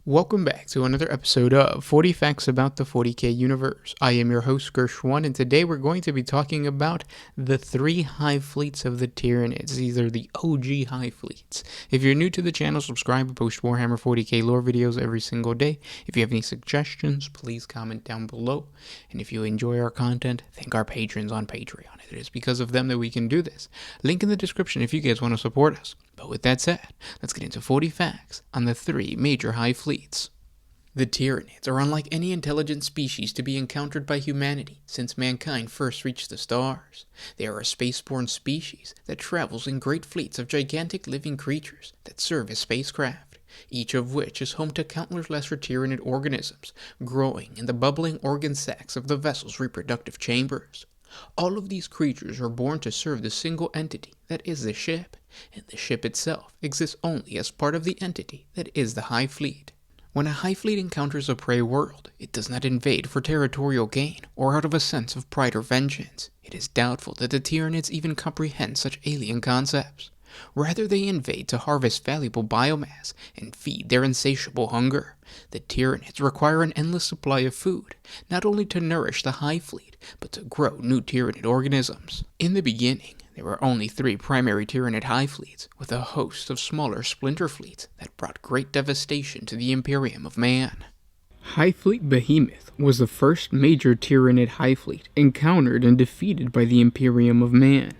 Welcome back to another episode of 40 Facts About the 40K Universe. I am your host, Gershwan, and today we're going to be talking about the 3 hive fleets of the Tyranids. These are the OG hive fleets. If you're new to the channel, subscribe. I post Warhammer 40K lore videos every single day. If you have any suggestions, please comment down below. And if you enjoy our content, thank our patrons on Patreon. It is because of them that we can do this. Link in the description if you guys want to support us. But with that said, let's get into 40 facts on the 3 major hive fleets. The Tyranids are unlike any intelligent species to be encountered by humanity since mankind first reached the stars. They are a spaceborne species that travels in great fleets of gigantic living creatures that serve as spacecraft, each of which is home to countless lesser Tyranid organisms growing in the bubbling organ sacs of the vessel's reproductive chambers. All of these creatures are born to serve the single entity that is the ship, and the ship itself exists only as part of the entity that is the hive fleet. When a hive fleet encounters a prey world, it does not invade for territorial gain or out of a sense of pride or vengeance. It is doubtful that the Tyranids even comprehend such alien concepts. Rather, they invade to harvest valuable biomass and feed their insatiable hunger. The Tyranids require an endless supply of food, not only to nourish the hive fleet, but to grow new Tyranid organisms. In the beginning, there were only 3 primary Tyranid hive fleets, with a host of smaller splinter fleets that brought great devastation to the Imperium of Man. Hive Fleet Behemoth was the first major Tyranid hive fleet encountered and defeated by the Imperium of Man.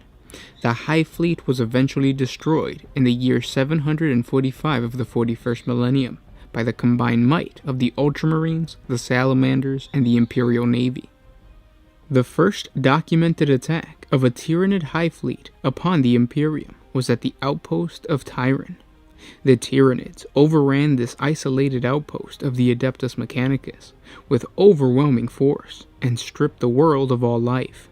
The hive fleet was eventually destroyed in the year 745 of the 41st millennium by the combined might of the Ultramarines, the Salamanders, and the Imperial Navy. The first documented attack of a Tyranid hive fleet upon the Imperium was at the outpost of Tyranid. The Tyranids overran this isolated outpost of the Adeptus Mechanicus with overwhelming force and stripped the world of all life.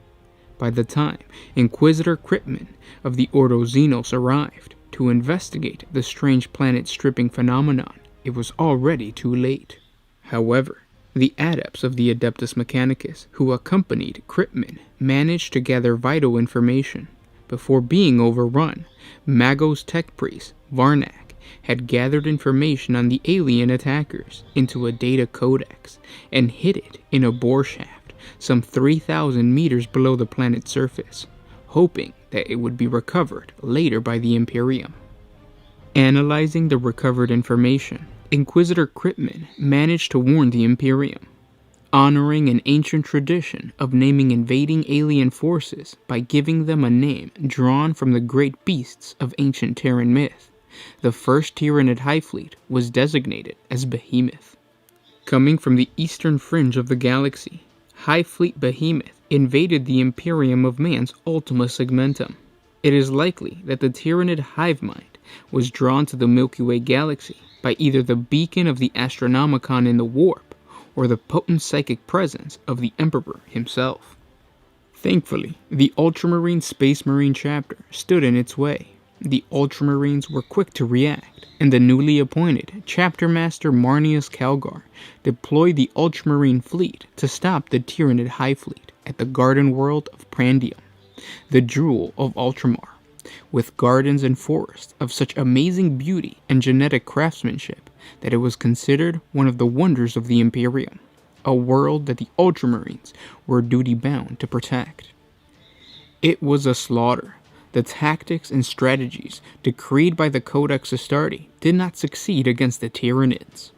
By the time Inquisitor Kraken of the Ordo Xenos arrived to investigate the strange planet-stripping phenomenon, it was already too late. However, the adepts of the Adeptus Mechanicus who accompanied Kraken managed to gather vital information. Before being overrun, Magos tech priest Varnak had gathered information on the alien attackers into a data codex and hid it in a bore shaft some 3,000 meters below the planet's surface, hoping that it would be recovered later by the Imperium. Analyzing the recovered information, Inquisitor Kraken managed to warn the Imperium, honoring an ancient tradition of naming invading alien forces by giving them a name drawn from the great beasts of ancient Terran myth. The first Tyranid hive fleet was designated as Behemoth. Coming from the eastern fringe of the galaxy, Hive Fleet Behemoth invaded the Imperium of Man's Ultima Segmentum. It is likely that the Tyranid hive mind was drawn to the Milky Way galaxy by either the beacon of the Astronomicon in the warp or the potent psychic presence of the Emperor himself. Thankfully, the Ultramarine Space Marine chapter stood in its way. The Ultramarines were quick to react, and the newly appointed Chapter Master Marnius Calgar deployed the Ultramarine fleet to stop the Tyranid hive fleet at the garden world of Prandium, the jewel of Ultramar, with gardens and forests of such amazing beauty and genetic craftsmanship that it was considered one of the wonders of the Imperium, a world that the Ultramarines were duty-bound to protect. It was a slaughter. The tactics and strategies decreed by the Codex Astartes did not succeed against the Tyranids.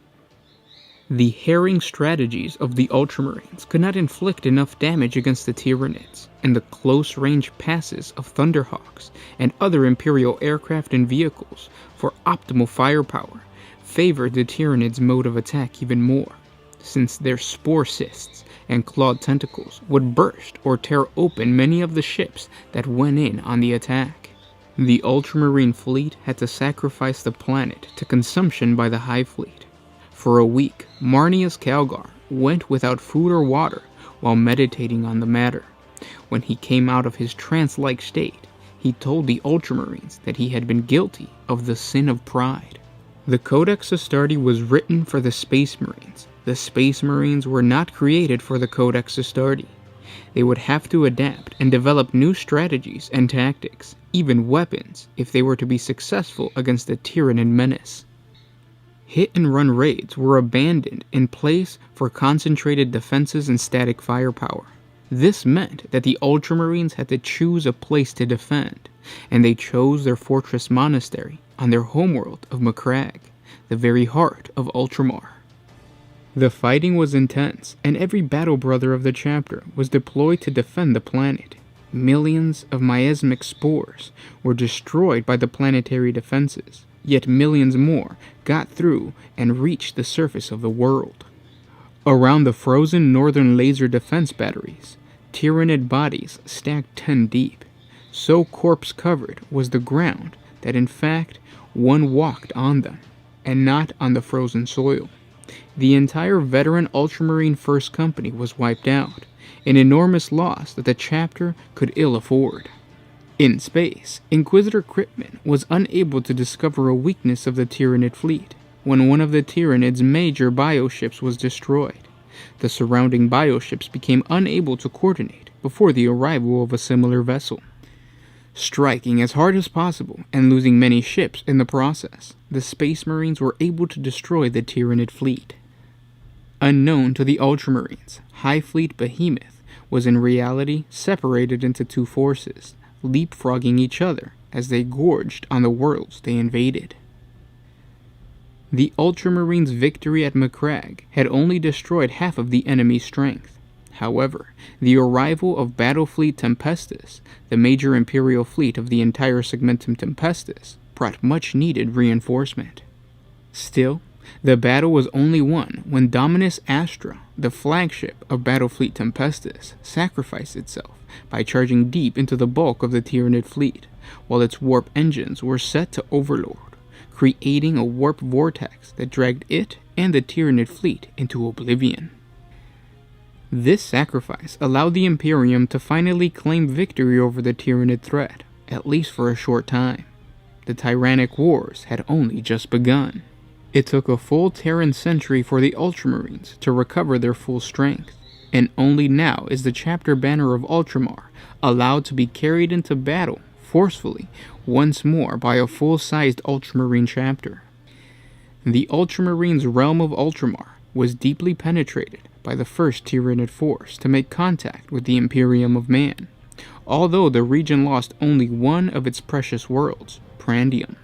The harrying strategies of the Ultramarines could not inflict enough damage against the Tyranids, and the close-range passes of Thunderhawks and other Imperial aircraft and vehicles for optimal firepower favored the Tyranids' mode of attack even more, since their spore cysts and clawed tentacles would burst or tear open many of the ships that went in on the attack. The Ultramarine fleet had to sacrifice the planet to consumption by the hive fleet. For a week, Marnius Calgar went without food or water while meditating on the matter. When he came out of his trance-like state, he told the Ultramarines that he had been guilty of the sin of pride. The Codex Astartes was written for the Space Marines. The Space Marines were not created for the Codex Astartes. They would have to adapt and develop new strategies and tactics, even weapons, if they were to be successful against the Tyranid menace. Hit-and-run raids were abandoned in place for concentrated defenses and static firepower. This meant that the Ultramarines had to choose a place to defend, and they chose their fortress monastery on their homeworld of Macragge, the very heart of Ultramar. The fighting was intense, and every battle brother of the chapter was deployed to defend the planet. Millions of miasmic spores were destroyed by the planetary defenses, yet millions more got through and reached the surface of the world. Around the frozen northern laser defense batteries, Tyranid bodies stacked 10 deep. So corpse-covered was the ground that in fact one walked on them, and not on the frozen soil. The entire veteran Ultramarine First Company was wiped out, an enormous loss that the chapter could ill afford. In space, Inquisitor Kryptman was unable to discover a weakness of the Tyranid fleet when one of the Tyranids' major bioships was destroyed. The surrounding bioships became unable to coordinate before the arrival of a similar vessel. Striking as hard as possible and losing many ships in the process, the Space Marines were able to destroy the Tyranid fleet. Unknown to the Ultramarines, Hive Fleet Behemoth was in reality separated into two forces, leapfrogging each other as they gorged on the worlds they invaded. The Ultramarines' victory at Macragge had only destroyed half of the enemy's strength. However, the arrival of Battlefleet Tempestus, the major Imperial fleet of the entire Segmentum Tempestus, brought much-needed reinforcement. Still, the battle was only won when Dominus Astra, the flagship of Battlefleet Tempestus, sacrificed itself by charging deep into the bulk of the Tyranid fleet, while its warp engines were set to overload, creating a warp vortex that dragged it and the Tyranid fleet into oblivion. This sacrifice allowed the Imperium to finally claim victory over the Tyranid threat, at least for a short time. The Tyrannic Wars had only just begun. It took a full Terran century for the Ultramarines to recover their full strength, and only now is the chapter banner of Ultramar allowed to be carried into battle forcefully once more by a full-sized Ultramarine chapter. The Ultramarines' realm of Ultramar was deeply penetrated by the first Tyranid force to make contact with the Imperium of Man, although the region lost only one of its precious worlds, Prandium.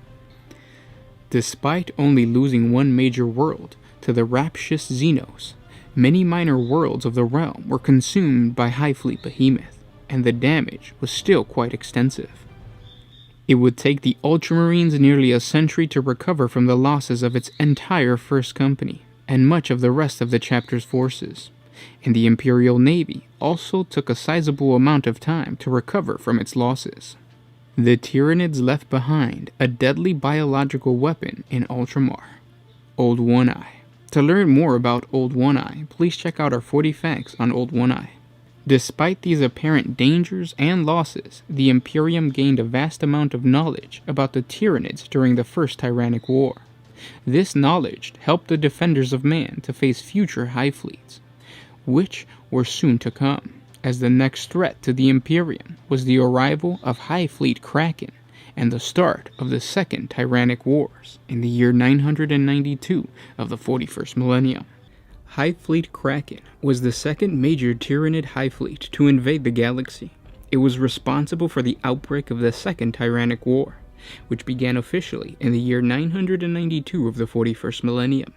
Despite only losing one major world to the Raptious Xenos, many minor worlds of the realm were consumed by Hive Fleet Behemoth, and the damage was still quite extensive. It would take the Ultramarines nearly a century to recover from the losses of its entire First Company, and much of the rest of the chapter's forces, and the Imperial Navy also took a sizable amount of time to recover from its losses. The Tyranids left behind a deadly biological weapon in Ultramar, Old One-Eye. To learn more about Old One-Eye, please check out our 40 facts on Old One-Eye. Despite these apparent dangers and losses, the Imperium gained a vast amount of knowledge about the Tyranids during the First Tyrannic War. This knowledge helped the defenders of man to face future Hive fleets, which were soon to come, as the next threat to the Imperium was the arrival of Hive Fleet Kraken and the start of the Second Tyrannic Wars in the year 992 of the 41st millennium. Hive Fleet Kraken was the second major Tyranid Hive fleet to invade the galaxy. It was responsible for the outbreak of the Second Tyrannic War, which began officially in the year 992 of the 41st millennium,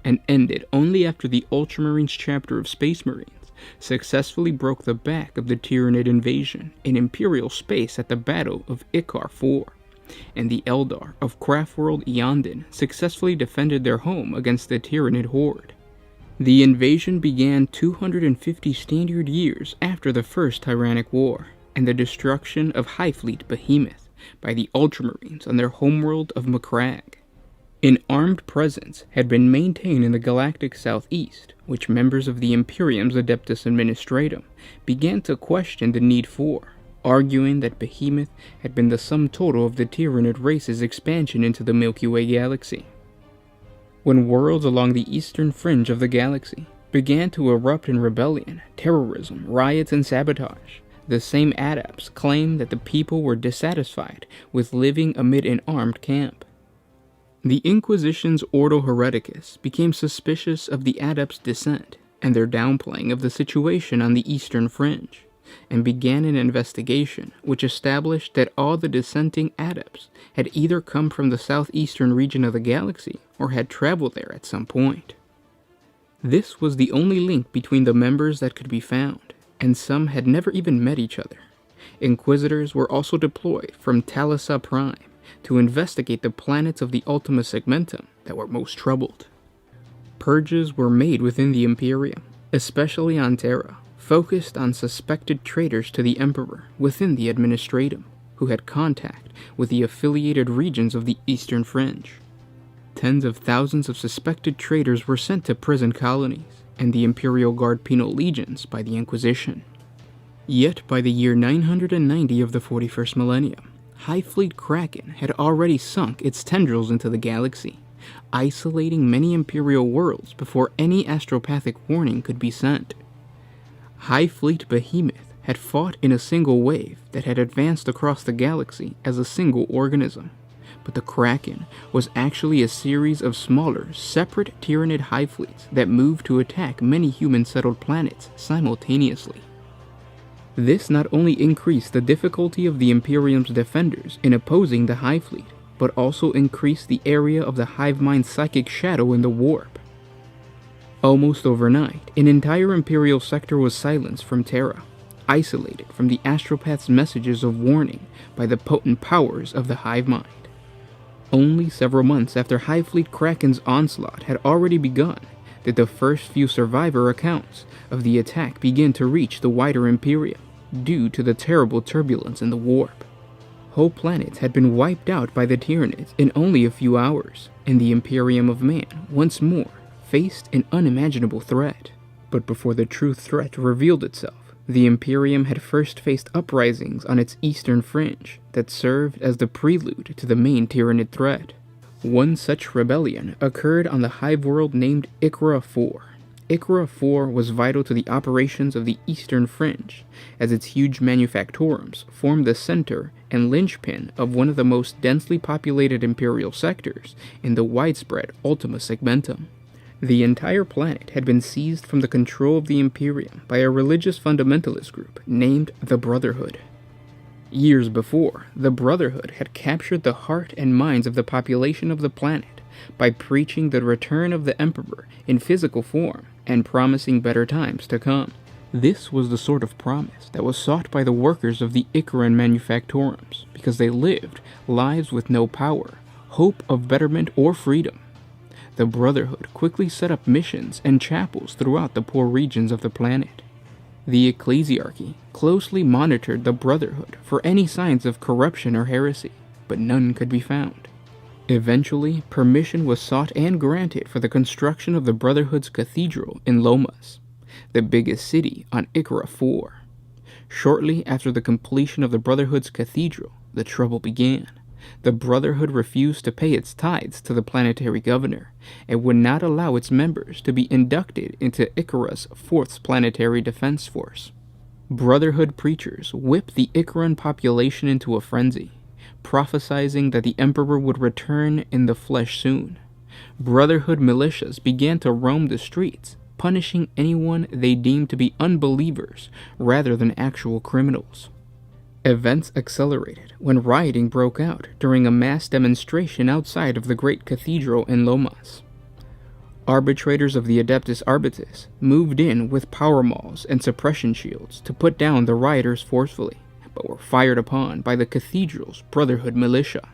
and ended only after the Ultramarines chapter of Space Marines successfully broke the back of the Tyranid invasion in Imperial space at the Battle of Ikar IV, and the Eldar of Craftworld Iyanden successfully defended their home against the Tyranid horde. The invasion began 250 standard years after the First Tyrannic War, and the destruction of Hive Fleet Behemoth by the Ultramarines on their homeworld of Macragge. An armed presence had been maintained in the galactic southeast, which members of the Imperium's Adeptus Administratum began to question the need for, arguing that Behemoth had been the sum total of the Tyranid race's expansion into the Milky Way galaxy. When worlds along the eastern fringe of the galaxy began to erupt in rebellion, terrorism, riots, and sabotage, the same adepts claimed that the people were dissatisfied with living amid an armed camp. The Inquisition's Ordo Hereticus became suspicious of the adepts' dissent and their downplaying of the situation on the eastern fringe, and began an investigation which established that all the dissenting adepts had either come from the southeastern region of the galaxy or had traveled there at some point. This was the only link between the members that could be found, and some had never even met each other. Inquisitors were also deployed from Talisa Prime to investigate the planets of the Ultima Segmentum that were most troubled. Purges were made within the Imperium, especially on Terra, focused on suspected traitors to the Emperor within the Administratum, who had contact with the affiliated regions of the Eastern Fringe. Tens of thousands of suspected traitors were sent to prison colonies and the Imperial Guard penal legions by the Inquisition. Yet by the year 990 of the 41st millennium, Hive Fleet Kraken had already sunk its tendrils into the galaxy, isolating many Imperial worlds before any astropathic warning could be sent. Hive Fleet Behemoth had fought in a single wave that had advanced across the galaxy as a single organism, but the Kraken was actually a series of smaller, separate Tyranid Hive fleets that moved to attack many human-settled planets simultaneously. This not only increased the difficulty of the Imperium's defenders in opposing the Hive Fleet, but also increased the area of the Hive Mind's psychic shadow in the warp. Almost overnight, an entire Imperial sector was silenced from Terra, isolated from the astropath's messages of warning by the potent powers of the Hive Mind. Only several months after Hive Fleet Kraken's onslaught had already begun did the first few survivor accounts of the attack begin to reach the wider Imperium due to the terrible turbulence in the warp. Whole planets had been wiped out by the Tyranids in only a few hours, and the Imperium of Man once more faced an unimaginable threat. But before the true threat revealed itself, the Imperium had first faced uprisings on its eastern fringe that served as the prelude to the main Tyranid threat. One such rebellion occurred on the hive world named Ikra 4. Ikra 4 was vital to the operations of the eastern fringe, as its huge manufactorums formed the center and linchpin of one of the most densely populated Imperial sectors in the widespread Ultima Segmentum. The entire planet had been seized from the control of the Imperium by a religious fundamentalist group named the Brotherhood. Years before, the Brotherhood had captured the heart and minds of the population of the planet by preaching the return of the Emperor in physical form and promising better times to come. This was the sort of promise that was sought by the workers of the Ikaran manufactorums because they lived lives with no power, hope of betterment, or freedom. The Brotherhood quickly set up missions and chapels throughout the poor regions of the planet. The Ecclesiarchy closely monitored the Brotherhood for any signs of corruption or heresy, but none could be found. Eventually, permission was sought and granted for the construction of the Brotherhood's cathedral in Lomas, the biggest city on Ikra 4. Shortly after the completion of the Brotherhood's cathedral, the trouble began. The Brotherhood refused to pay its tithes to the planetary governor, and would not allow its members to be inducted into Ikara's 4th Planetary Defense Force. Brotherhood preachers whipped the Ikaran population into a frenzy, prophesizing that the Emperor would return in the flesh soon. Brotherhood militias began to roam the streets, punishing anyone they deemed to be unbelievers rather than actual criminals. Events accelerated when rioting broke out during a mass demonstration outside of the great cathedral in Lomas. Arbitrators of the Adeptus Arbitus moved in with power mauls and suppression shields to put down the rioters forcefully, but were fired upon by the cathedral's Brotherhood militia.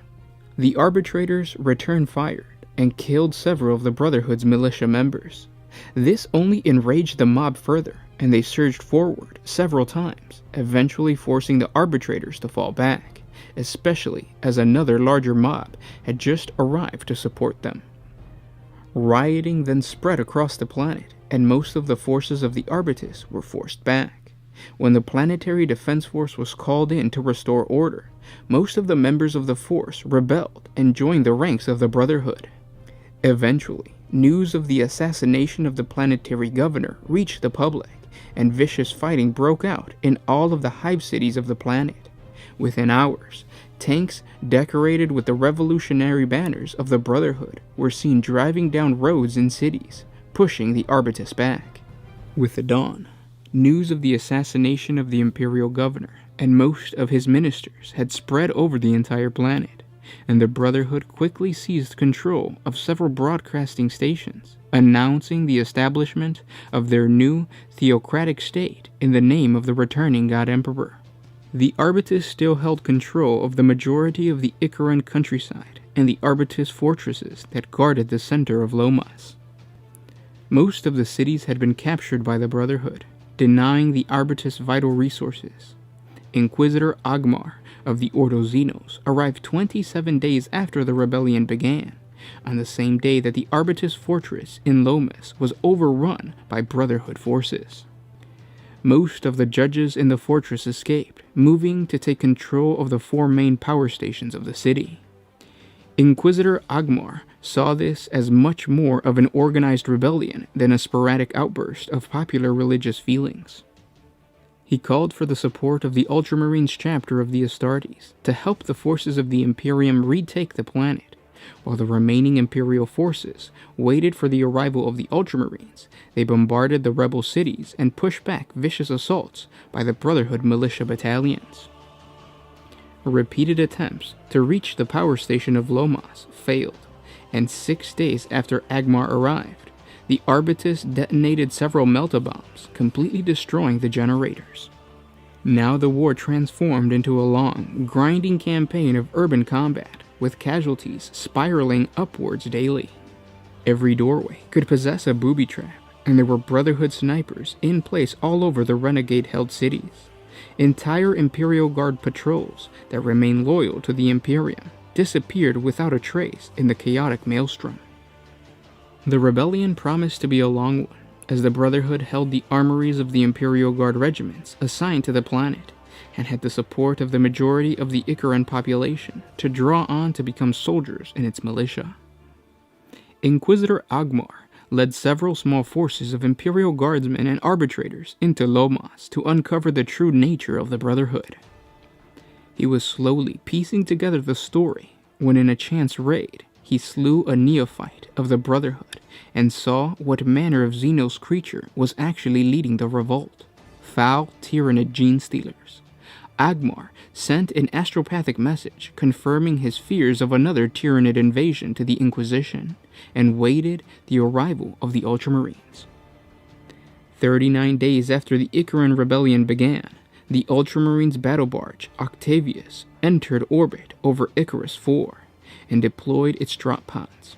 The arbitrators returned fire and killed several of the Brotherhood's militia members. This only enraged the mob further, and they surged forward several times, eventually forcing the arbitrators to fall back, especially as another larger mob had just arrived to support them. Rioting then spread across the planet, and most of the forces of the Arbitus were forced back. When the Planetary Defense Force was called in to restore order, most of the members of the force rebelled and joined the ranks of the Brotherhood. Eventually, news of the assassination of the planetary governor reached the public, and vicious fighting broke out in all of the hive cities of the planet. Within hours, Tanks decorated with the revolutionary banners of the Brotherhood were seen driving down roads in cities, pushing the Arbites back. With the dawn, news of the assassination of the Imperial Governor and most of his ministers had spread over the entire planet, and the Brotherhood quickly seized control of several broadcasting stations, announcing the establishment of their new theocratic state in the name of the returning God Emperor. The Arbites still held control of the majority of the Iyaren countryside and the Arbites fortresses that guarded the center of Lomas. Most of the cities had been captured by the Brotherhood, denying the Arbites vital resources. Inquisitor Agmar of the Ordo Xenos arrived 27 days after the rebellion began, on the same day that the Arbites fortress in Lomas was overrun by Brotherhood forces. Most of the judges in the fortress escaped, moving to take control of the 4 main power stations of the city. Inquisitor Agmar saw this as much more of an organized rebellion than a sporadic outburst of popular religious feelings. He called for the support of the Ultramarines chapter of the Astartes to help the forces of the Imperium retake the planet, while the remaining Imperial forces waited for the arrival of the Ultramarines. They bombarded the rebel cities and pushed back vicious assaults by the Brotherhood militia battalions. Repeated attempts to reach the power station of Lomas failed, and 6 days after Agmar arrived, the Arbites detonated several melta-bombs, completely destroying the generators. Now the war transformed into a long, grinding campaign of urban combat, with casualties spiraling upwards daily. Every doorway could possess a booby trap, and there were Brotherhood snipers in place all over the renegade-held cities. Entire Imperial Guard patrols that remained loyal to the Imperium disappeared without a trace in the chaotic maelstrom. The rebellion promised to be a long one, as the Brotherhood held the armories of the Imperial Guard regiments assigned to the planet, and had the support of the majority of the Iyaren population to draw on to become soldiers in its militia. Inquisitor Agmar led several small forces of Imperial Guardsmen and arbitrators into Lomas to uncover the true nature of the Brotherhood. He was slowly piecing together the story when in a chance raid, he slew a neophyte of the Brotherhood and saw what manner of Xenos creature was actually leading the revolt: foul Tyranid gene stealers. Agmar sent an astropathic message confirming his fears of another Tyranid invasion to the Inquisition, and waited the arrival of the Ultramarines. 39 days after the Iyaren rebellion began, the Ultramarines battle barge Octavius entered orbit over Icarus IV and deployed its drop pods.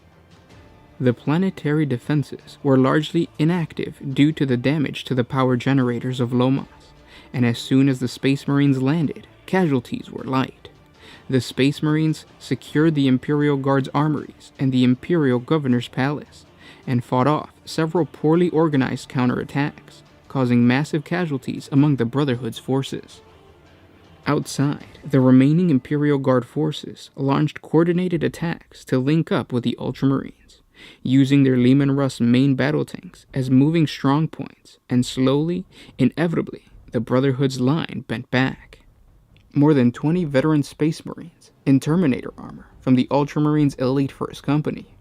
The planetary defenses were largely inactive due to the damage to the power generators of Lomas, and as soon as the Space Marines landed, casualties were light. The Space Marines secured the Imperial Guard's armories and the Imperial Governor's palace, and fought off several poorly organized counterattacks, causing massive casualties among the Brotherhood's forces. Outside, the remaining Imperial Guard forces launched coordinated attacks to link up with the Ultramarines, using their Leman Russ main battle tanks as moving strongpoints, and slowly, inevitably, the Brotherhood's line bent back. More than 20 veteran Space Marines in Terminator armor from the Ultramarines' Elite First Company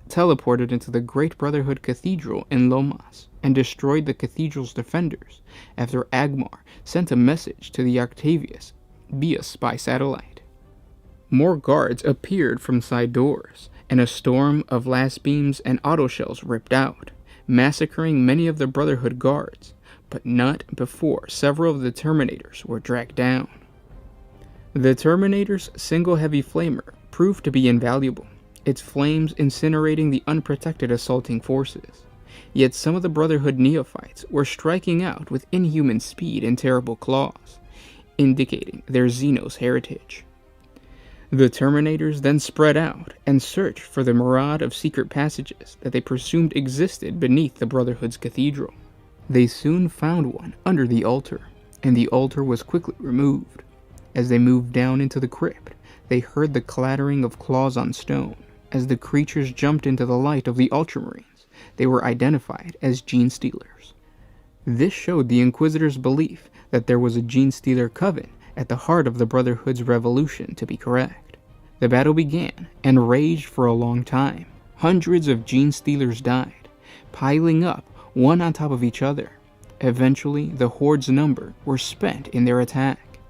teleported into the Great Brotherhood Cathedral in Lomas and destroyed the cathedral's defenders after Agmar sent a message to the Octavius via spy satellite. More guards appeared from side doors, and a storm of last beams and autoshells ripped out, massacring many of the Brotherhood guards, but not before several of the Terminators were dragged down. The Terminator's single heavy flamer proved to be invaluable, its flames incinerating the unprotected assaulting forces. Yet some of the Brotherhood neophytes were striking out with inhuman speed and terrible claws, indicating their Xenos heritage. The Terminators then spread out and searched for the myriad of secret passages that they presumed existed beneath the Brotherhood's cathedral. They soon found one under the altar, and the altar was quickly removed. As they moved down into the crypt, they heard the clattering of claws on stone. As the creatures jumped into the light of the Ultramarines, they were identified as gene stealers. This showed the Inquisitor's belief that there was a gene stealer coven at the heart of the Brotherhood's revolution, to be correct. The battle began and raged for a long time. Hundreds of Genestealers died, piling up one on top of each other. Eventually, the Horde's number were spent in their attack.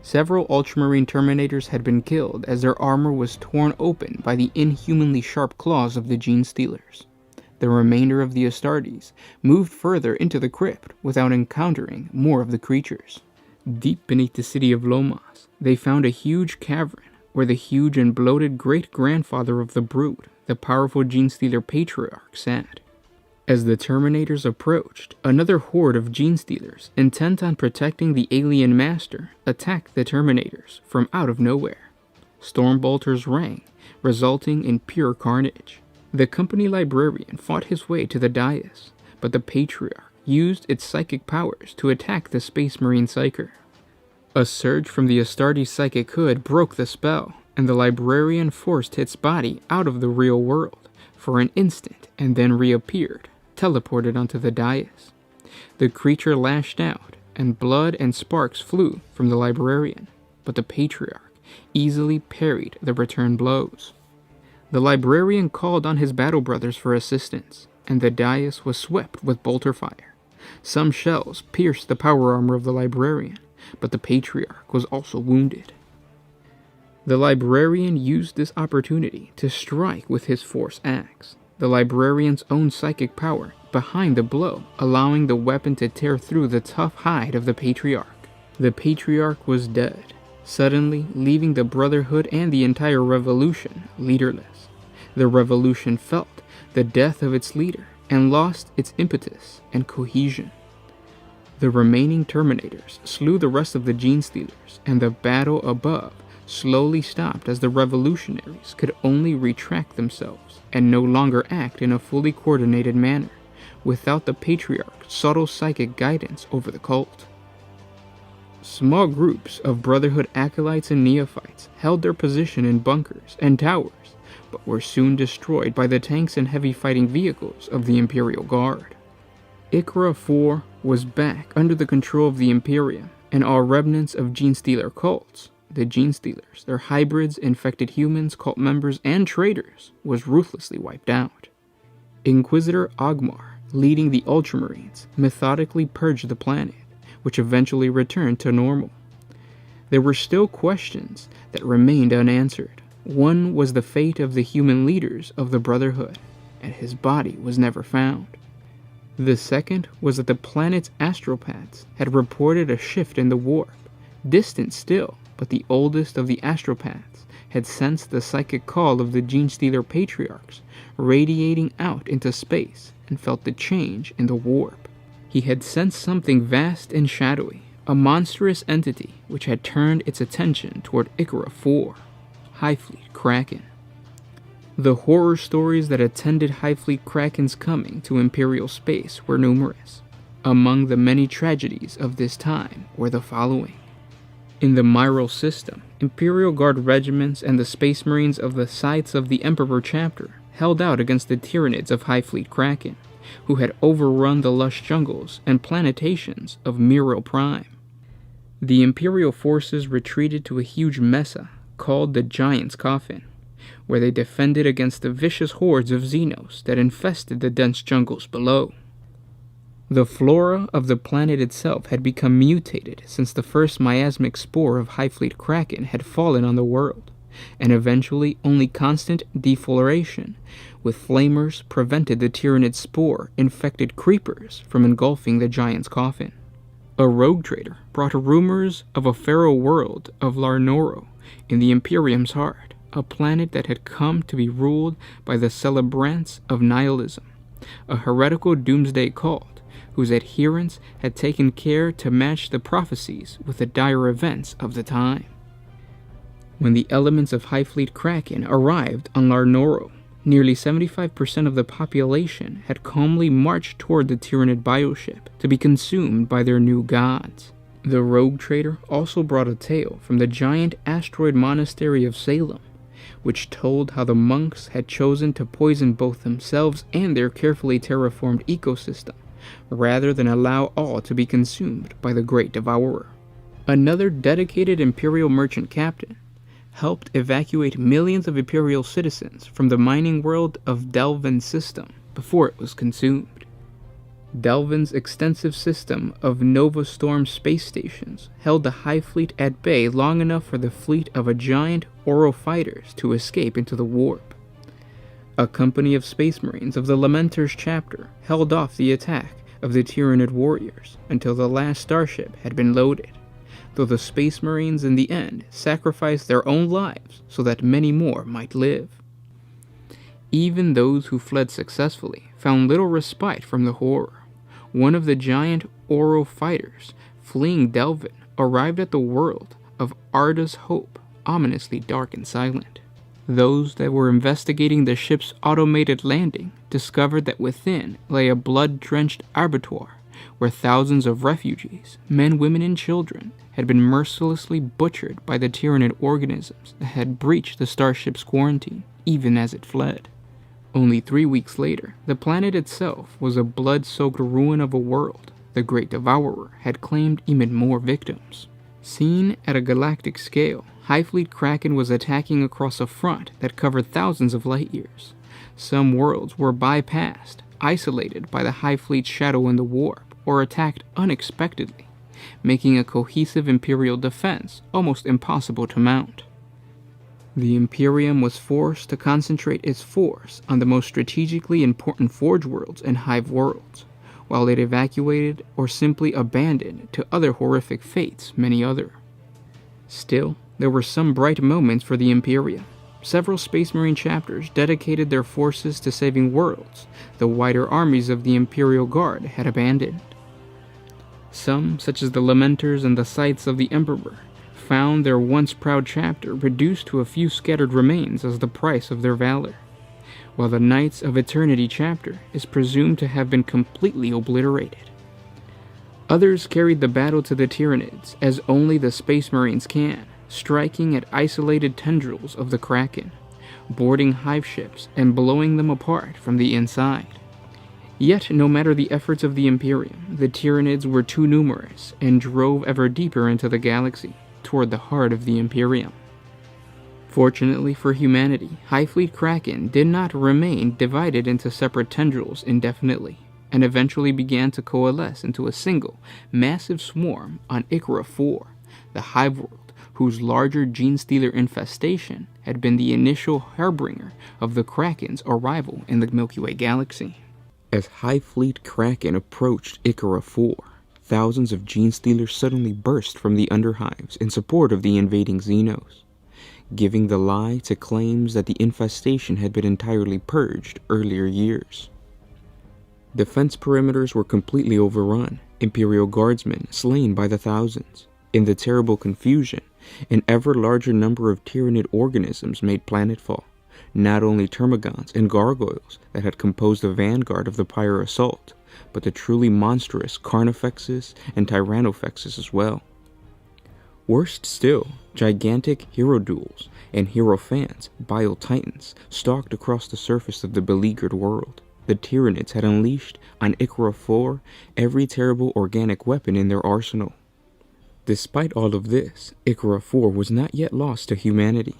Several Ultramarine Terminators had been killed as their armor was torn open by the inhumanly sharp claws of the Genestealers. The remainder of the Astartes moved further into the crypt without encountering more of the creatures. Deep beneath the city of Lomas, they found a huge cavern where the huge and bloated great-grandfather of the Brood, the powerful Genestealer Patriarch, sat. As the Terminators approached, another horde of Genestealers, intent on protecting the alien master, attacked the Terminators from out of nowhere. Stormbolters rang, resulting in pure carnage. The company librarian fought his way to the dais, but the Patriarch used its psychic powers to attack the Space Marine Psyker. A surge from the Astartes psychic hood broke the spell, and the librarian forced its body out of the real world for an instant and then reappeared, teleported onto the dais. The creature lashed out, and blood and sparks flew from the librarian, but the Patriarch easily parried the return blows. The librarian called on his battle brothers for assistance, and the dais was swept with bolter fire. Some shells pierced the power armor of the librarian, but the Patriarch was also wounded. The librarian used this opportunity to strike with his force axe, the librarian's own psychic power behind the blow, allowing the weapon to tear through the tough hide of the Patriarch. The Patriarch was dead, suddenly leaving the Brotherhood and the entire revolution leaderless. The revolution felt the death of its leader and lost its impetus and cohesion. The remaining Terminators slew the rest of the Genestealers, and the battle above slowly stopped as the revolutionaries could only retract themselves and no longer act in a fully coordinated manner without the Patriarch's subtle psychic guidance over the cult. Small groups of Brotherhood acolytes and neophytes held their position in bunkers and towers, but were soon destroyed by the tanks and heavy fighting vehicles of the Imperial Guard. Ikra IV was back under the control of the Imperium, and all remnants of Genestealer cults, the Genestealers, their hybrids, infected humans, cult members, and traitors, was ruthlessly wiped out. Inquisitor Ogmar, leading the Ultramarines, methodically purged the planet, which eventually returned to normal. There were still questions that remained unanswered. One was the fate of the human leaders of the Brotherhood, and his body was never found. The second was that the planet's astropaths had reported a shift in the warp, distant still, but the oldest of the astropaths had sensed the psychic call of the Genestealer Patriarchs radiating out into space and felt the change in the warp. He had sensed something vast and shadowy, a monstrous entity which had turned its attention toward Ikra IV, Hive Fleet Kraken. The horror stories that attended Hive Fleet Kraken's coming to Imperial space were numerous. Among the many tragedies of this time were the following. In the Myral system, Imperial Guard regiments and the Space Marines of the Scythes of the Emperor chapter held out against the Tyranids of Hive Fleet Kraken, who had overrun the lush jungles and plantations of Myral Prime. The Imperial forces retreated to a huge mesa called the Giant's Coffin, where they defended against the vicious hordes of Xenos that infested the dense jungles below. The flora of the planet itself had become mutated since the first miasmic spore of Hive Fleet Kraken had fallen on the world, and eventually only constant defloration with flamers prevented the Tyranid spore infected creepers from engulfing the Giant's Coffin. A rogue trader brought rumors of a pharaoh world of Larnoro in the Imperium's heart, a planet that had come to be ruled by the Celebrants of Nihilism, a heretical doomsday cult whose adherents had taken care to match the prophecies with the dire events of the time. When the elements of Hive Fleet Kraken arrived on Larnoro, nearly 75% of the population had calmly marched toward the Tyranid bioship to be consumed by their new gods. The rogue trader also brought a tale from the giant asteroid monastery of Salem, which told how the monks had chosen to poison both themselves and their carefully terraformed ecosystem, rather than allow all to be consumed by the Great Devourer. Another dedicated Imperial merchant captain helped evacuate millions of Imperial citizens from the mining world of Delvin's system before it was consumed. Delvin's extensive system of Nova Storm space stations held the Hive fleet at bay long enough for the fleet of a giant Oro fighters to escape into the warp. A company of Space Marines of the Lamenter's chapter held off the attack of the Tyranid warriors until the last starship had been loaded, though the Space Marines in the end sacrificed their own lives so that many more might live. Even those who fled successfully found little respite from the horror. One of the giant Oro fighters fleeing Delvin arrived at the world of Arda's Hope, ominously dark and silent. Those that were investigating the ship's automated landing discovered that within lay a blood-drenched abattoir where thousands of refugees, men, women, and children, had been mercilessly butchered by the Tyranid organisms that had breached the starship's quarantine, even as it fled. Only 3 weeks later, the planet itself was a blood-soaked ruin of a world. The Great Devourer had claimed even more victims. Seen at a galactic scale, Hive Fleet Kraken was attacking across a front that covered thousands of light years. Some worlds were bypassed, isolated by the Hive Fleet's shadow in the warp, or attacked unexpectedly, making a cohesive Imperial defense almost impossible to mount. The Imperium was forced to concentrate its force on the most strategically important Forge worlds and Hive worlds, while it evacuated or simply abandoned to other horrific fates many other. Still, there were some bright moments for the Imperium. Several Space Marine chapters dedicated their forces to saving worlds the wider armies of the Imperial Guard had abandoned. Some, such as the Lamenters and the Scythes of the Emperor, found their once proud chapter reduced to a few scattered remains as the price of their valor, while the Knights of Eternity chapter is presumed to have been completely obliterated. Others carried the battle to the Tyranids as only the Space Marines can, striking at isolated tendrils of the Kraken, boarding hive ships and blowing them apart from the inside. Yet, no matter the efforts of the Imperium, the Tyranids were too numerous and drove ever deeper into the galaxy, toward the heart of the Imperium. Fortunately for humanity, Hive Fleet Kraken did not remain divided into separate tendrils indefinitely, and eventually began to coalesce into a single, massive swarm on Ikra 4, the Hive world, whose larger gene-stealer infestation had been the initial harbinger of the Kraken's arrival in the Milky Way galaxy. As Hive Fleet Kraken approached Ikra 4, thousands of gene-stealers suddenly burst from the underhives in support of the invading Xenos, giving the lie to claims that the infestation had been entirely purged earlier years. Defense perimeters were completely overrun, Imperial Guardsmen slain by the thousands. In the terrible confusion, an ever larger number of Tyranid organisms made planetfall, not only termagants and gargoyles that had composed the vanguard of the Pyre assault, but the truly monstrous Carnifexes and Tyrannofexes as well. Worst still, gigantic Hierodules and Hierophants, Bile Titans, stalked across the surface of the beleaguered world. The Tyranids had unleashed on Ikra 4 every terrible organic weapon in their arsenal. Despite all of this, Ikra 4 was not yet lost to humanity.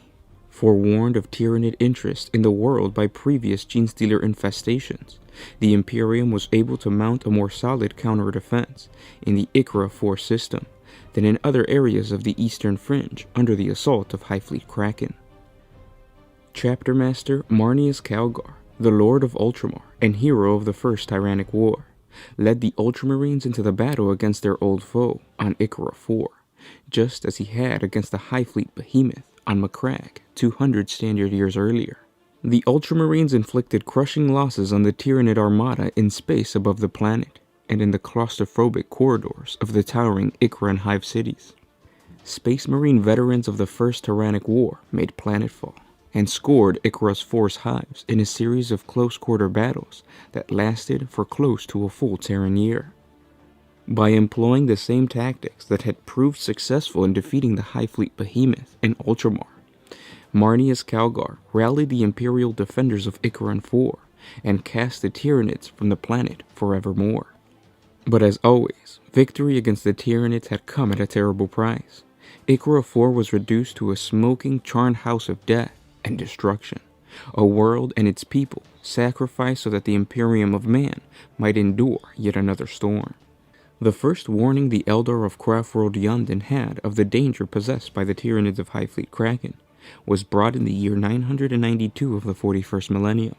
Forewarned of Tyranid interest in the world by previous Genestealer infestations, the Imperium was able to mount a more solid counter-defense in the Ikra 4 system than in other areas of the Eastern Fringe under the assault of Hive Fleet Kraken. Chapter Master Marnius Calgar, the Lord of Ultramar and hero of the First Tyrannic War, led the Ultramarines into the battle against their old foe on Ikra 4, just as he had against the Hive Fleet Behemoth on Macragge 200 standard years earlier. The Ultramarines inflicted crushing losses on the Tyranid armada in space above the planet, and in the claustrophobic corridors of the towering Ikra and Hive cities. Space Marine veterans of the First Tyrannic War made planetfall, and scored Ikra's force hives in a series of close-quarter battles that lasted for close to a full Terran year. By employing the same tactics that had proved successful in defeating the Hive Fleet Behemoth and Ultramar, Marnius Calgar rallied the Imperial defenders of Ikra 4 and cast the Tyranids from the planet forevermore. But as always, victory against the Tyranids had come at a terrible price. Ikra IV was reduced to a smoking, charned house of death and destruction. A world and its people sacrificed so that the Imperium of Man might endure yet another storm. The first warning the Eldar of Craftworld Iyanden had of the danger possessed by the Tyranids of High Fleet Kraken was brought in the year 992 of the 41st millennium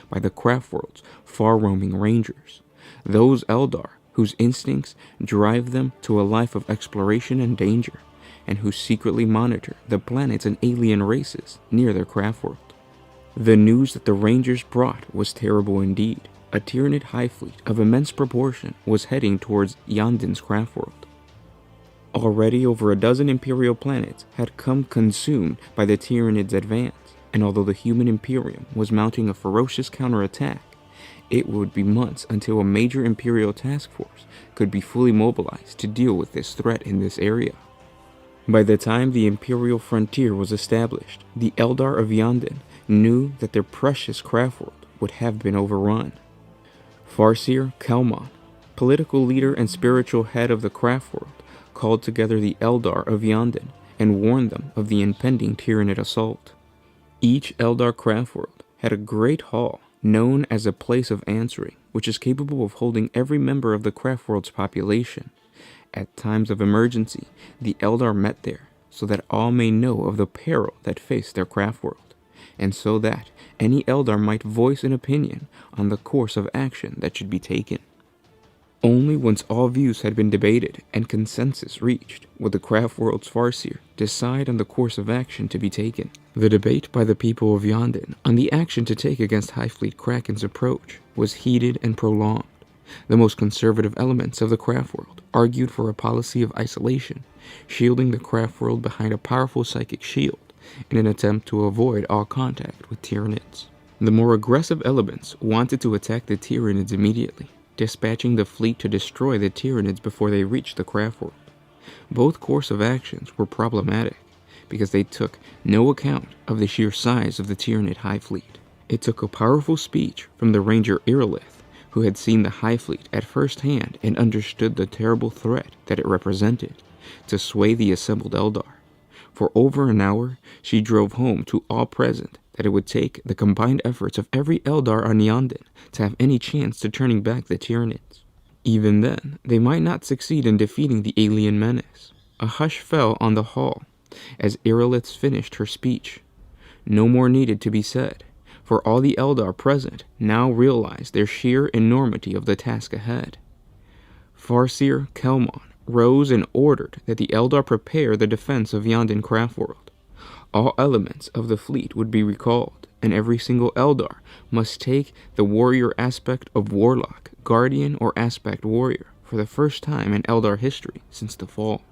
by the Craftworld's far-roaming rangers, those Eldar whose instincts drive them to a life of exploration and danger, and who secretly monitor the planets and alien races near their Craftworld. The news that the Rangers brought was terrible indeed. A Tyranid Hive fleet of immense proportion was heading towards Iyanden's Craftworld. Already over a dozen Imperial planets had come consumed by the Tyranids' advance, and although the human Imperium was mounting a ferocious counterattack, it would be months until a major Imperial task force could be fully mobilized to deal with this threat in this area. By the time the Imperial frontier was established, the Eldar of Iyanden knew that their precious Craftworld would have been overrun. Farseer Kelmon, political leader and spiritual head of the Craftworld, called together the Eldar of Iyanden and warned them of the impending Tyranid assault. Each Eldar Craftworld had a great hall known as a place of answering, which is capable of holding every member of the Craftworld's population. At times of emergency, the Eldar met there, so that all may know of the peril that faced their Craftworld, and so that any Eldar might voice an opinion on the course of action that should be taken. Only once all views had been debated and consensus reached would the Craftworld's Farseer decide on the course of action to be taken. The debate by the people of Iyanden on the action to take against High Fleet Kraken's approach was heated and prolonged. The most conservative elements of the Craftworld argued for a policy of isolation, shielding the Craftworld behind a powerful psychic shield in an attempt to avoid all contact with Tyranids. The more aggressive elements wanted to attack the Tyranids immediately, dispatching the fleet to destroy the Tyranids before they reached the Craftworld. Both course of actions were problematic because they took no account of the sheer size of the Tyranid Hive fleet. It took a powerful speech from the Ranger Irilith, who had seen the Hive fleet at first hand and understood the terrible threat that it represented, to sway the assembled Eldar. For over an hour, she drove home to all present that it would take the combined efforts of every Eldar on Iyanden to have any chance to turning back the Tyranids. Even then, they might not succeed in defeating the alien menace. A hush fell on the hall as Irilith finished her speech. No more needed to be said, for all the Eldar present now realized their sheer enormity of the task ahead. Farseer Kelmon rose and ordered that the Eldar prepare the defense of Iyanden Craftworld. All elements of the fleet would be recalled, and every single Eldar must take the warrior aspect of Warlock, Guardian, or Aspect Warrior for the first time in Eldar history since the fall.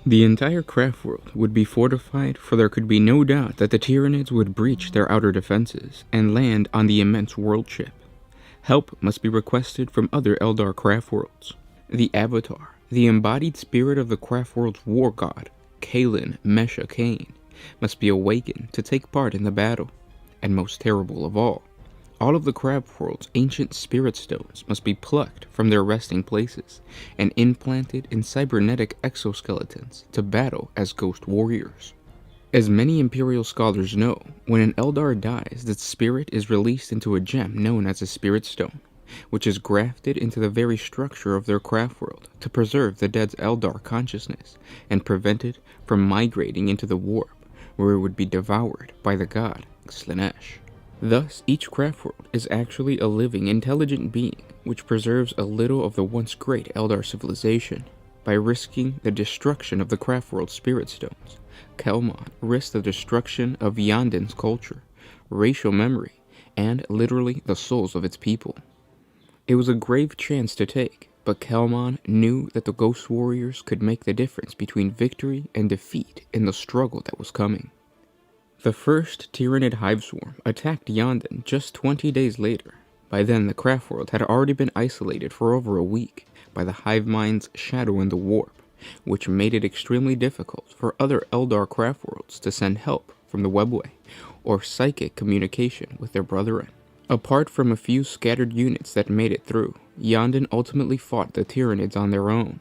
The entire Craftworld would be fortified, for there could be no doubt that the Tyranids would breach their outer defenses and land on the immense world ship. Help must be requested from other Eldar Craftworlds. The Avatar, the embodied spirit of the Craftworld's war god, Kalen Mesha Kane, must be awakened to take part in the battle. And most terrible of all of the Craftworld's ancient spirit stones must be plucked from their resting places and implanted in cybernetic exoskeletons to battle as ghost warriors. As many Imperial scholars know, when an Eldar dies, the spirit is released into a gem known as a spirit stone, which is grafted into the very structure of their Craftworld to preserve the dead's Eldar consciousness and prevent it from migrating into the warp, where it would be devoured by the god Slanesh. Thus, each Craftworld is actually a living, intelligent being which preserves a little of the once great Eldar civilization. By risking the destruction of the Craftworld's spirit stones, Kelmon risked the destruction of Iyanden's culture, racial memory, and literally the souls of its people. It was a grave chance to take, but Kelmon knew that the Ghost Warriors could make the difference between victory and defeat in the struggle that was coming. The first Tyranid Hive swarm attacked Iyanden just 20 days later. By then, the Craftworld had already been isolated for over a week by the Hive Mind's shadow in the warp, which made it extremely difficult for other Eldar Craftworlds to send help from the webway or psychic communication with their brethren. Apart from a few scattered units that made it through, Iyanden ultimately fought the Tyranids on their own.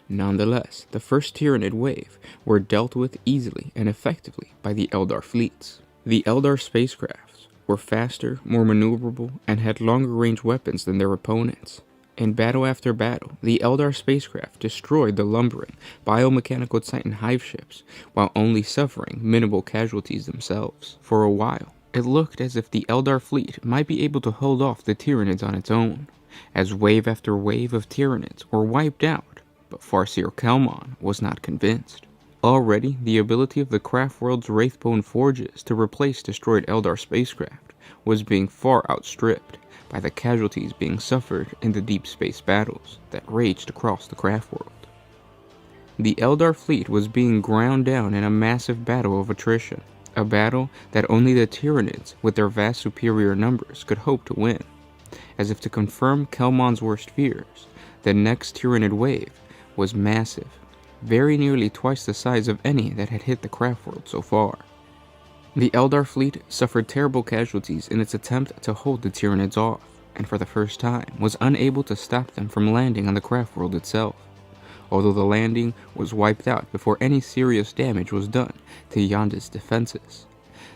Nonetheless, the first Tyranid wave were dealt with easily and effectively by the Eldar fleets. The Eldar spacecrafts were faster, more maneuverable, and had longer-range weapons than their opponents. In battle after battle, the Eldar spacecraft destroyed the lumbering, biomechanical Titan Hive ships, while only suffering minimal casualties themselves. For a while, it looked as if the Eldar fleet might be able to hold off the Tyranids on its own, as wave after wave of Tyranids were wiped out, but Farseer Kelmon was not convinced. Already, the ability of the Craftworld's Wraithbone forges to replace destroyed Eldar spacecraft was being far outstripped by the casualties being suffered in the deep space battles that raged across the Craftworld. The Eldar fleet was being ground down in a massive battle of attrition, a battle that only the Tyranids, with their vast superior numbers, could hope to win. As if to confirm Kelmon's worst fears, the next Tyranid wave was massive, very nearly twice the size of any that had hit the Craftworld so far. The Eldar fleet suffered terrible casualties in its attempt to hold the Tyranids off, and for the first time was unable to stop them from landing on the Craftworld itself, although the landing was wiped out before any serious damage was done to Iyanden's defenses.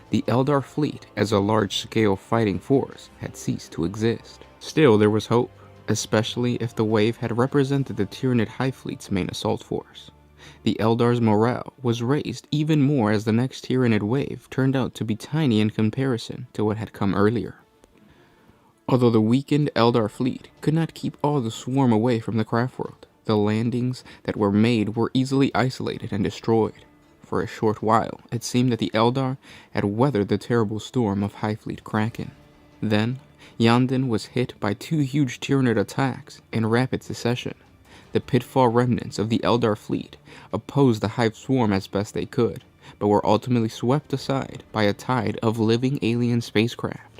The Eldar fleet, as a large-scale fighting force, had ceased to exist. Still, there was hope, especially if the wave had represented the Tyranid Hive fleet's main assault force. The Eldar's morale was raised even more as the next Tyranid wave turned out to be tiny in comparison to what had come earlier. Although the weakened Eldar fleet could not keep all the swarm away from the Craftworld, the landings that were made were easily isolated and destroyed. For a short while, it seemed that the Eldar had weathered the terrible storm of Hive Fleet Kraken. Then, Iyanden was hit by two huge Tyranid attacks in rapid succession. The pitfall remnants of the Eldar fleet opposed the Hive swarm as best they could, but were ultimately swept aside by a tide of living alien spacecraft.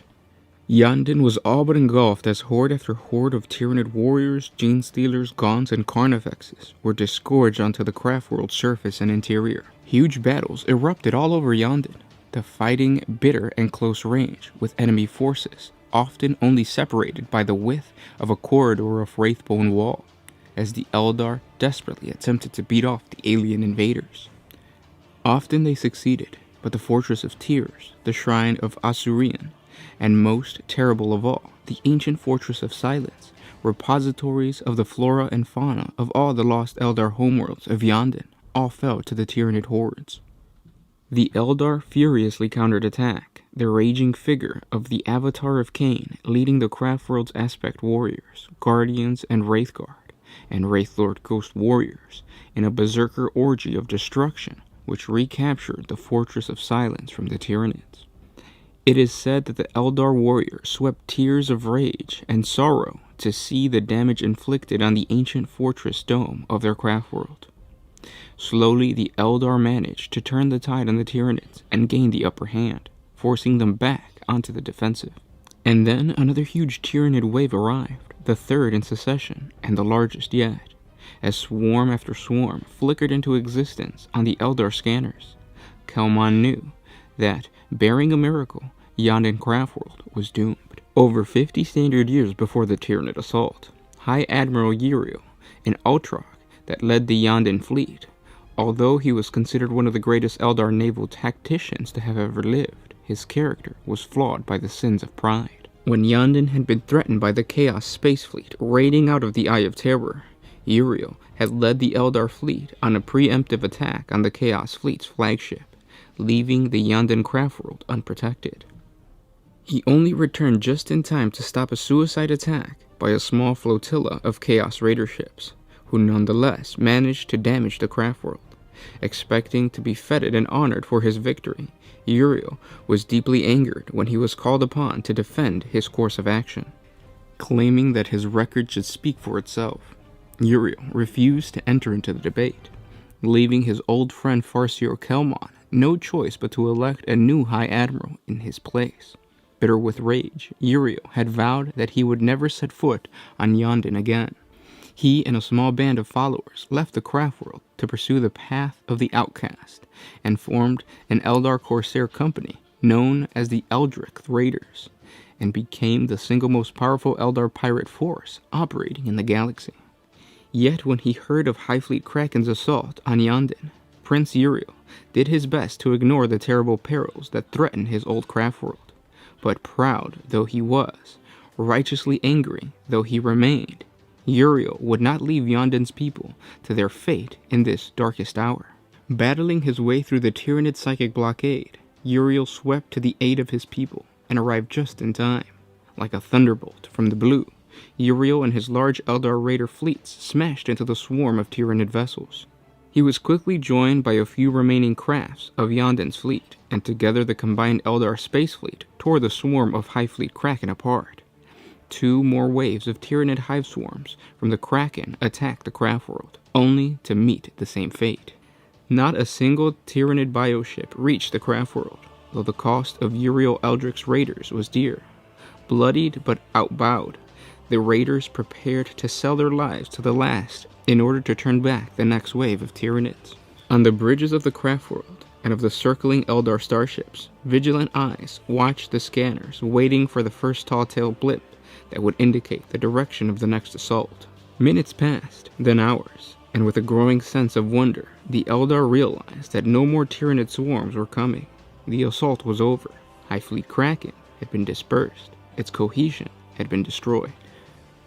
Iyanden was all but engulfed as horde after horde of Tyranid warriors, gene-stealers, Gaunts, and Carnifexes were disgorged onto the Craftworld's surface and interior. Huge battles erupted all over Iyanden, the fighting bitter and close range, with enemy forces often only separated by the width of a corridor of Wraithbone wall, as the Eldar desperately attempted to beat off the alien invaders. Often they succeeded, but the Fortress of Tears, the Shrine of Asurian, and most terrible of all, the ancient Fortress of Silence, repositories of the flora and fauna of all the lost Eldar homeworlds of Iyanden, all fell to the Tyranid hordes. The Eldar furiously counterattack, the raging figure of the Avatar of Cain leading the Craftworld's Aspect Warriors, Guardians, and Wraithguard, and Wraithlord Ghost Warriors, in a berserker orgy of destruction which recaptured the Fortress of Silence from the Tyranids. It is said that the Eldar warriors swept tears of rage and sorrow to see the damage inflicted on the ancient fortress dome of their Craftworld. Slowly, the Eldar managed to turn the tide on the Tyranids and gain the upper hand, forcing them back onto the defensive. And then another huge Tyranid wave arrived, the third in succession and the largest yet, as swarm after swarm flickered into existence on the Eldar scanners. Kelmon knew that, bearing a miracle, Iyanden Craftworld was doomed. Over 50 standard years before the Tyranid assault, High Admiral Uriel, an Ultrarch that led the Iyanden fleet, although he was considered one of the greatest Eldar naval tacticians to have ever lived, his character was flawed by the sins of pride. When Iyanden had been threatened by the Chaos Space Fleet raiding out of the Eye of Terror, Uriel had led the Eldar fleet on a preemptive attack on the Chaos Fleet's flagship, leaving the Iyanden Craftworld unprotected. He only returned just in time to stop a suicide attack by a small flotilla of Chaos Raider ships, who nonetheless managed to damage the Craftworld. Expecting to be feted and honored for his victory, Uriel was deeply angered when he was called upon to defend his course of action. Claiming that his record should speak for itself, Uriel refused to enter into the debate, leaving his old friend Farseer Kelmon no choice but to elect a new High Admiral in his place. Bitter with rage, Uriel had vowed that he would never set foot on Iyanden again. He and a small band of followers left the Craftworld to pursue the path of the outcast and formed an Eldar Corsair company known as the Eldritch Raiders. and became the single most powerful Eldar pirate force operating in the galaxy. Yet when he heard of Hive Fleet Kraken's assault on Iyanden, Prince Uriel did his best to ignore the terrible perils that threatened his old Craftworld. But proud though he was, righteously angry though he remained, Uriel would not leave Iyanden's people to their fate in this darkest hour. Battling his way through the Tyranid psychic blockade, Uriel swept to the aid of his people and arrived just in time. Like a thunderbolt from the blue, Uriel and his large Eldar raider fleets smashed into the swarm of Tyranid vessels. He was quickly joined by a few remaining crafts of Iyanden's fleet, and together the combined Eldar space fleet tore the swarm of Hive Fleet Kraken apart. 2 more waves of Tyranid hive swarms from the Kraken attacked the Craftworld, only to meet the same fate. Not a single Tyranid bioship reached the Craftworld, though the cost of Uriel Eldric's raiders was dear. Bloodied but outbowed, the raiders prepared to sell their lives to the last in order to turn back the next wave of Tyranids. On the bridges of the Craftworld and of the circling Eldar starships, vigilant eyes watched the scanners waiting for the first tall-tale blip that would indicate the direction of the next assault. Minutes passed, then hours, and with a growing sense of wonder, the Eldar realized that no more Tyranid swarms were coming. The assault was over. Hive Fleet Kraken had been dispersed. Its cohesion had been destroyed.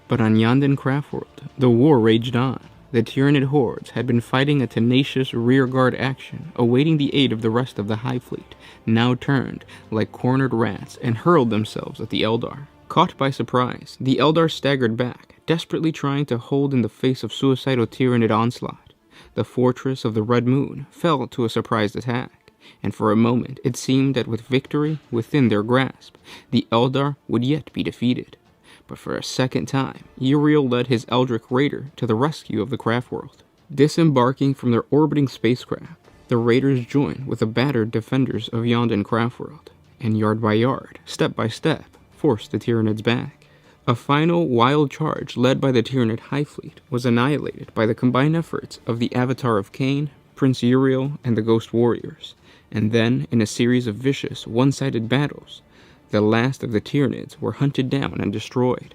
But on Iyanden Craftworld, the war raged on. The Tyranid hordes had been fighting a tenacious rearguard action, awaiting the aid of the rest of the Hive Fleet, now turned like cornered rats and hurled themselves at the Eldar. Caught by surprise, the Eldar staggered back, desperately trying to hold in the face of suicidal Tyranid onslaught. The fortress of the Red Moon fell to a surprise attack, and for a moment it seemed that with victory within their grasp, the Eldar would yet be defeated. But for a second time, Uriel led his Eldritch Raider to the rescue of the Craftworld. Disembarking from their orbiting spacecraft, the Raiders joined with the battered defenders of Iyanden Craftworld, and yard by yard, step by step, forced the Tyranids back. A final wild charge led by the Tyranid Hive Fleet was annihilated by the combined efforts of the Avatar of Cain, Prince Uriel, and the Ghost Warriors, and then, in a series of vicious, one-sided battles, the last of the Tyranids were hunted down and destroyed.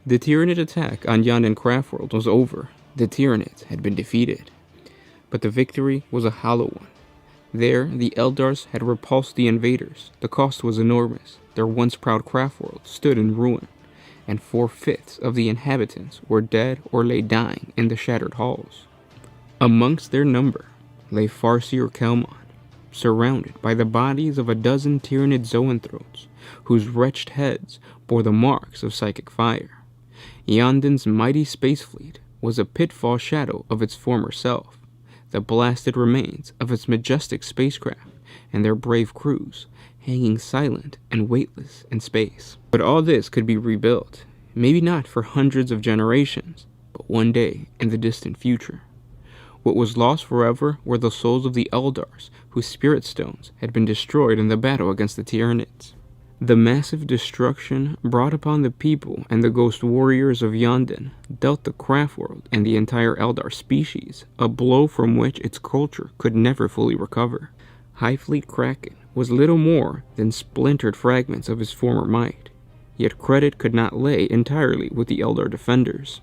The Tyranid attack on Iyanden Craftworld was over. The Tyranids had been defeated. But the victory was a hollow one. There, the Eldars had repulsed the invaders. The cost was enormous. Their once proud Craftworld stood in ruin, and 4/5 of the inhabitants were dead or lay dying in the shattered halls. Amongst their number lay Farseer Kelmon, surrounded by the bodies of a dozen Tyranid zoanthropes, whose wretched heads bore the marks of psychic fire. Iyanden's mighty space fleet was a pitfall shadow of its former self, the blasted remains of its majestic spacecraft and their brave crews hanging silent and weightless in space. But all this could be rebuilt, maybe not for hundreds of generations, but one day in the distant future. What was lost forever were the souls of the Eldars, whose spirit stones had been destroyed in the battle against the Tyranids. The massive destruction brought upon the people and the ghost warriors of Iyanden dealt the Craftworld and the entire Eldar species a blow from which its culture could never fully recover. Hive Fleet Kraken was little more than splintered fragments of his former might, yet credit could not lay entirely with the Eldar defenders,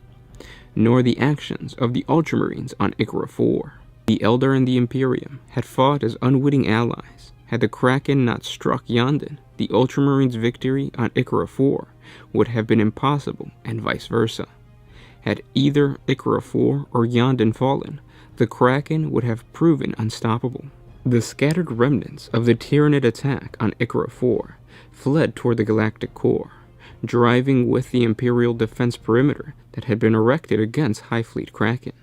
nor the actions of the Ultramarines on Ikra 4. The Eldar and the Imperium had fought as unwitting allies. Had the Kraken not struck Iyanden, the Ultramarines' victory on Ikra 4 would have been impossible, and vice versa. Had either Ikra 4 or Iyanden fallen, the Kraken would have proven unstoppable. The scattered remnants of the Tyranid attack on Ikra 4 fled toward the galactic core, driving with the Imperial defense perimeter that had been erected against Hive Fleet Kraken.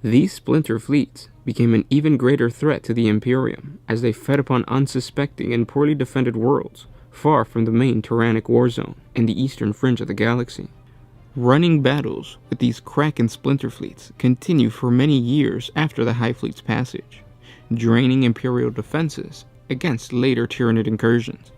These splinter fleets became an even greater threat to the Imperium as they fed upon unsuspecting and poorly defended worlds far from the main tyrannic war zone in the eastern fringe of the galaxy. Running battles with these Kraken splinter fleets continued for many years after the Hive Fleet's passage, draining Imperial defenses against later Tyranid incursions.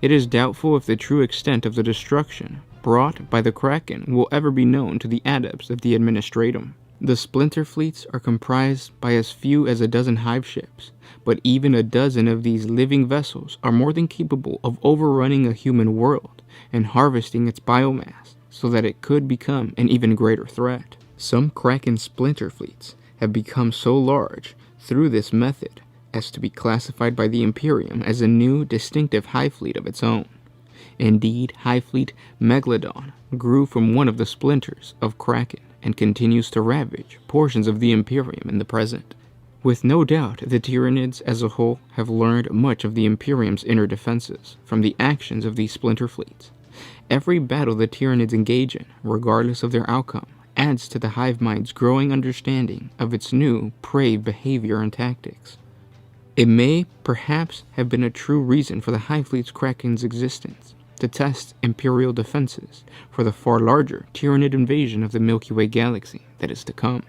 It is doubtful if the true extent of the destruction brought by the Kraken will ever be known to the adepts of the Administratum. The splinter fleets are comprised by as few as a dozen hive ships, but even a dozen of these living vessels are more than capable of overrunning a human world and harvesting its biomass so that it could become an even greater threat. Some Kraken splinter fleets have become so large through this method as to be classified by the Imperium as a new, distinctive hive fleet of its own. Indeed, Hive Fleet Megalodon grew from one of the splinters of Kraken and continues to ravage portions of the Imperium in the present. With no doubt, the Tyranids as a whole have learned much of the Imperium's inner defenses from the actions of these splinter fleets. Every battle the Tyranids engage in, regardless of their outcome, adds to the hive mind's growing understanding of its new prey behavior and tactics. It may perhaps have been a true reason for the Hive Fleet's Kraken's existence, to test Imperial defenses for the far larger Tyranid invasion of the Milky Way galaxy that is to come.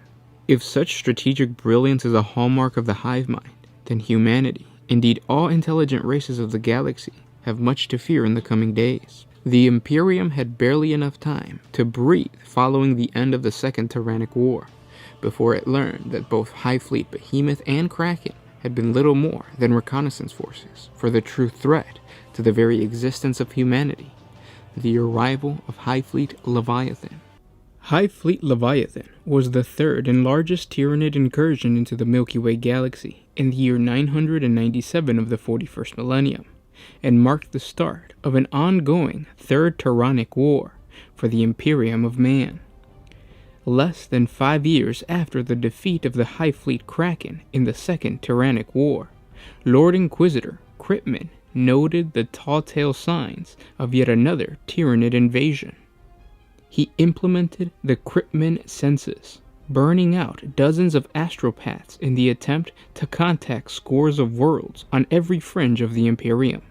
If such strategic brilliance is a hallmark of the hive mind, then humanity, indeed all intelligent races of the galaxy, have much to fear in the coming days. The Imperium had barely enough time to breathe following the end of the Second Tyrannic War, before it learned that both Hive Fleet Behemoth and Kraken had been little more than reconnaissance forces for the true threat to the very existence of humanity, the arrival of Hive Fleet Leviathan. Hive Fleet Leviathan was the third and largest Tyranid incursion into the Milky Way galaxy in the year 997 of the 41st millennium, and marked the start of an ongoing Third Tyrannic War for the Imperium of Man. Less than 5 years after the defeat of the Hive Fleet Kraken in the Second Tyrannic War, Lord Inquisitor Kryptman noted the telltale signs of yet another Tyranid invasion. He implemented the Kryptman census, burning out dozens of astropaths in the attempt to contact scores of worlds on every fringe of the Imperium.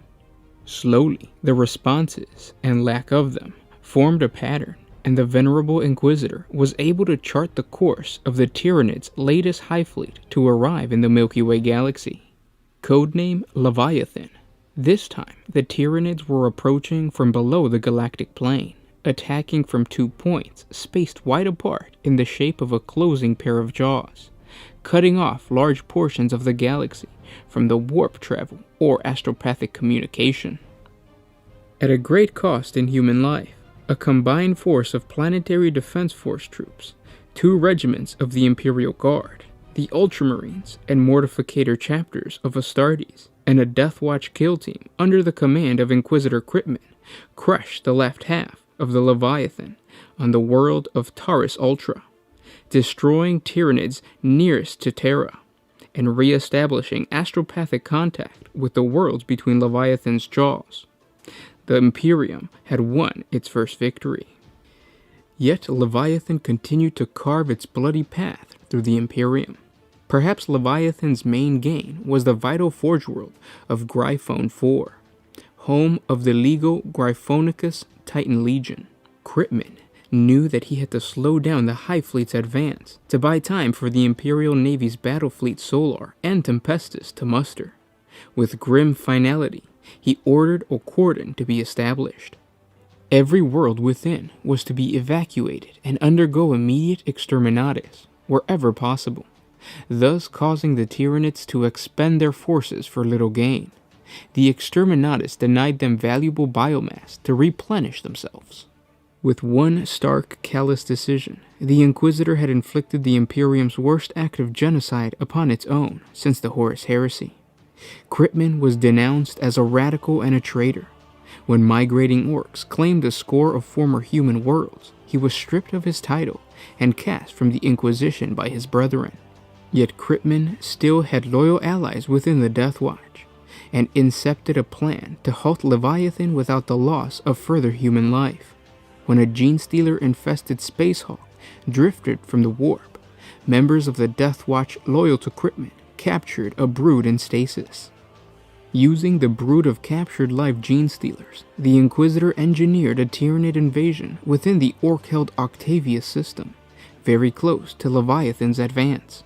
Slowly, the responses, and lack of them, formed a pattern, and the venerable Inquisitor was able to chart the course of the Tyranids' latest Hive Fleet to arrive in the Milky Way galaxy. Codename Leviathan. This time, the Tyranids were approaching from below the galactic plane, attacking from 2 points spaced wide apart in the shape of a closing pair of jaws, cutting off large portions of the galaxy from the warp travel or astropathic communication. At a great cost in human life, a combined force of Planetary Defense Force troops, 2 regiments of the Imperial Guard, the Ultramarines and Mortificator chapters of Astartes, and a Death Watch kill team under the command of Inquisitor Kryptman crushed the left half of the Leviathan on the world of Taurus Ultra, destroying Tyranids nearest to Terra, and re-establishing astropathic contact with the worlds between Leviathan's jaws. The Imperium had won its first victory. Yet Leviathan continued to carve its bloody path through the Imperium. Perhaps Leviathan's main gain was the vital forge world of Gryphon 4, home of the legal Gryphonicus Titan Legion. Kryptman knew that he had to slow down the Hive Fleet's advance to buy time for the Imperial Navy's battle fleet Solar and Tempestus to muster. With grim finality, he ordered a cordon to be established. Every world within was to be evacuated and undergo immediate exterminatus wherever possible, thus causing the Tyranids to expend their forces for little gain. The exterminatus denied them valuable biomass to replenish themselves. With one stark, callous decision, the Inquisitor had inflicted the Imperium's worst act of genocide upon its own since the Horus Heresy. Kryptman was denounced as a radical and a traitor. When migrating orcs claimed a score of former human worlds, he was stripped of his title and cast from the Inquisition by his brethren. Yet Kryptman still had loyal allies within the Death Watch, and incepted a plan to halt Leviathan without the loss of further human life. When a Genestealer-infested Space Hawk drifted from the warp, members of the Death Watch loyal to Kryptman captured a brood in stasis. Using the brood of captured live Genestealers, the Inquisitor engineered a Tyranid invasion within the orc-held Octavius system, very close to Leviathan's advance.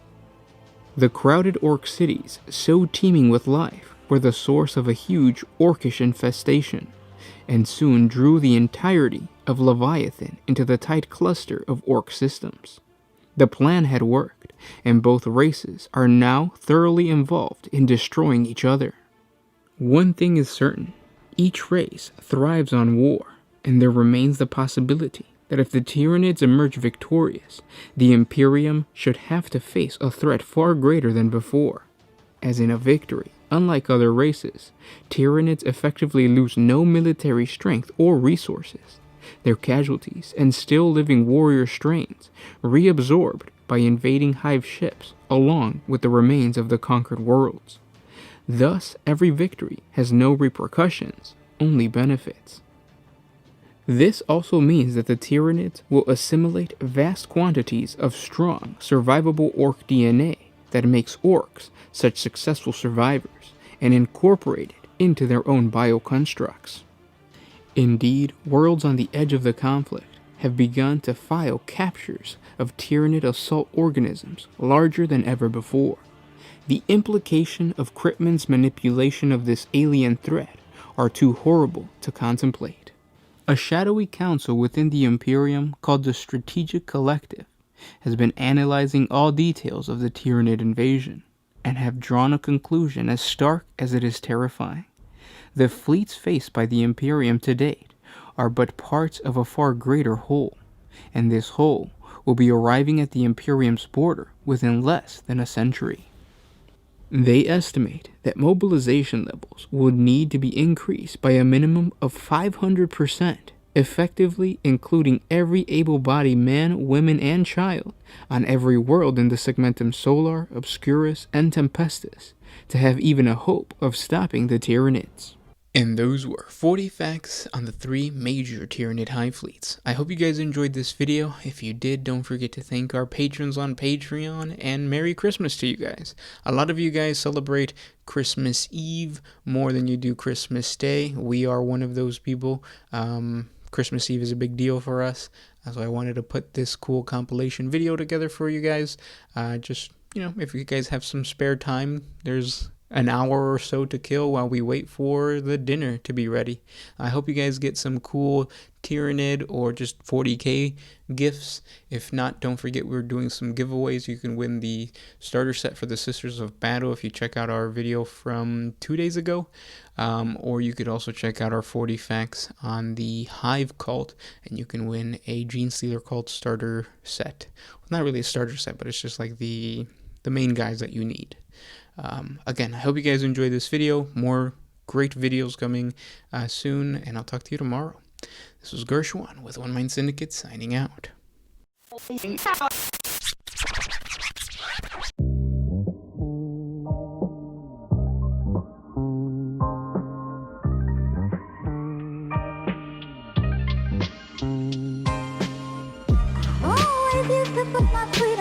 The crowded orc cities, so teeming with life, were the source of a huge orcish infestation, and soon drew the entirety of Leviathan into the tight cluster of orc systems. The plan had worked, and both races are now thoroughly involved in destroying each other. One thing is certain, each race thrives on war, and there remains the possibility that if the Tyranids emerge victorious, the Imperium should have to face a threat far greater than before. As in a victory, unlike other races, Tyranids effectively lose no military strength or resources. Their casualties and still living warrior strains reabsorbed by invading Hive ships along with the remains of the conquered worlds. Thus, every victory has no repercussions, only benefits. This also means that the Tyranids will assimilate vast quantities of strong, survivable orc DNA that makes orcs such successful survivors and incorporate it into their own bioconstructs. Indeed, worlds on the edge of the conflict have begun to file captures of Tyranid assault organisms larger than ever before. The implication of Cryptman's manipulation of this alien threat are too horrible to contemplate. A shadowy council within the Imperium called the Strategic Collective has been analyzing all details of the Tyranid invasion and have drawn a conclusion as stark as it is terrifying. The fleets faced by the Imperium to date are but parts of a far greater whole, and this whole will be arriving at the Imperium's border within less than a century. They estimate that mobilization levels will need to be increased by a minimum of 500%, effectively including every able-bodied man, woman, and child on every world in the segmentum Solar, Obscurus, and Tempestus, to have even a hope of stopping the Tyranids. And those were 40 facts on the 3 major Tyranid Hive fleets. I hope you guys enjoyed this video. If you did, don't forget to thank our patrons on Patreon, and Merry Christmas to you guys. A lot of you guys celebrate Christmas Eve more than you do Christmas Day. We are one of those people. Christmas Eve is a big deal for us, so I wanted to put this cool compilation video together for you guys. Just, if you guys have some spare time, there's an hour or so to kill while we wait for the dinner to be ready. I hope you guys get some cool Tyranid or just 40K gifts. If not, don't forget we're doing some giveaways. You can win the starter set for the Sisters of Battle if you check out our video from 2 days ago. Or you could also check out our 40 facts on the Hive cult, and you can win a Genestealer cult starter set. Well, not really a starter set, but it's just like the main guys that you need. Again, I hope you guys enjoyed this video. More great videos coming soon, and I'll talk to you tomorrow. This was Gershwan with One Mind Syndicate signing out. Oh, if you could put my feet